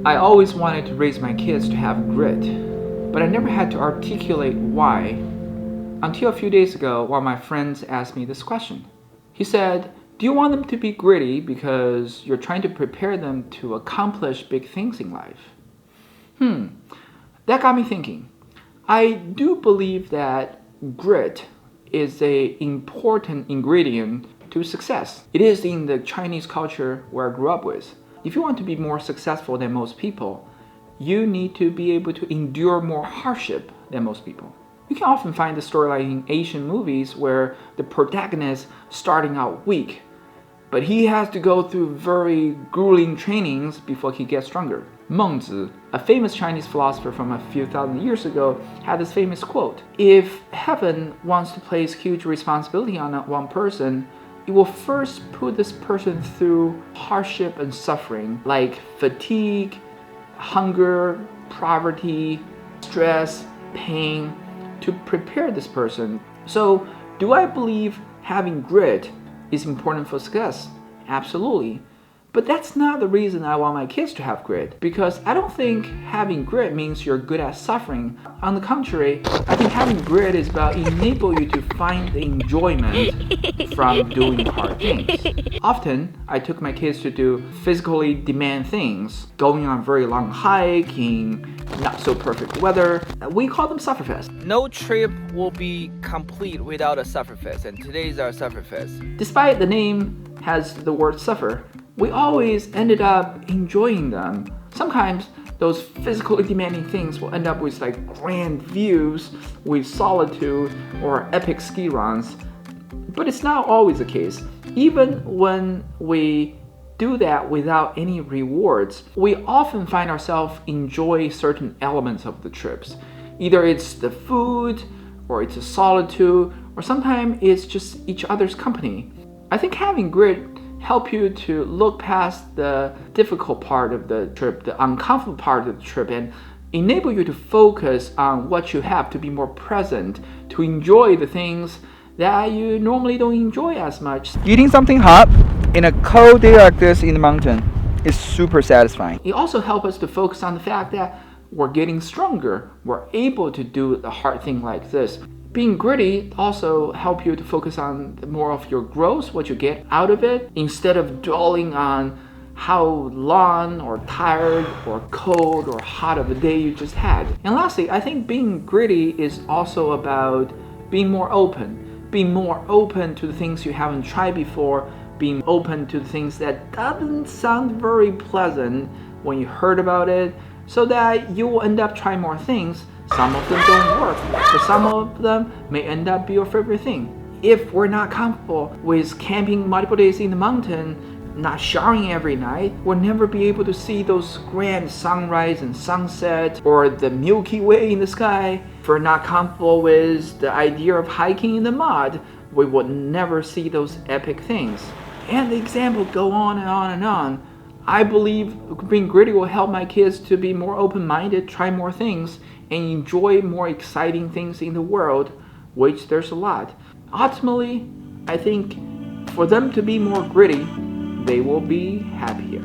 I always wanted to raise my kids to have grit, but I never had to articulate why until a few days ago while my friends asked me this question. He said, "Do you want them to be gritty because you're trying to prepare them to accomplish big things in life?" That got me thinking. I do believe that grit is an important ingredient to success. It is in the Chinese culture where I grew up with. If you want to be more successful than most people, you need to be able to endure more hardship than most people. You can often find the storyline in Asian movies where the protagonist starting out weak, but he has to go through very grueling trainings before he gets stronger. Mengzi, a famous Chinese philosopher from a few thousand years ago, had this famous quote: "If heaven wants to place huge responsibility on one person, it will first put this person through hardship and suffering, like fatigue, hunger, poverty, stress, pain, to prepare this person." So, do I believe having grit is important for success? Absolutely. But that's not the reason I want my kids to have grit, because I don't think having grit means you're good at suffering. On the contrary, I think having grit is about enable you to find the enjoyment from doing hard things. Often, I took my kids to do physically demanding things, going on a very long hike in not so perfect weather. We call them Sufferfest. No trip will be complete without a Sufferfest, and today's our Sufferfest. Despite the name has the word suffer, we always ended up enjoying them. Sometimes those physically demanding things will end up with like grand views, with solitude, or epic ski runs. But it's not always the case. Even when we do that without any rewards, we often find ourselves enjoy certain elements of the trips. Either it's the food, or it's a solitude, or sometimes it's just each other's company. I think having grit help you to look past the difficult part of the trip, the uncomfortable part of the trip, and enable you to focus on what you have, to be more present, to enjoy the things that you normally don't enjoy as much. Eating something hot in a cold day like this in the mountain is super satisfying. It also helps us to focus on the fact that we're getting stronger. We're able to do a hard thing like this. Being gritty also help you to focus on more of your growth, what you get out of it, instead of dwelling on how long or tired or cold or hot of a day you just had. And lastly, I think being gritty is also about being more open to the things you haven't tried before, being open to the things that doesn't sound very pleasant when you heard about it, so that you will end up trying more things. Some of them don't work, but some of them may end up be your favorite thing. If we're not comfortable with camping multiple days in the mountain, not showering every night, we'll never be able to see those grand sunrise and sunset or the Milky Way in the sky. If we're not comfortable with the idea of hiking in the mud, we will never see those epic things. And the example go on and on and on. I believe being gritty will help my kids to be more open-minded, try more things, and enjoy more exciting things in the world, which there's a lot. Ultimately, I think for them to be more gritty, they will be happier.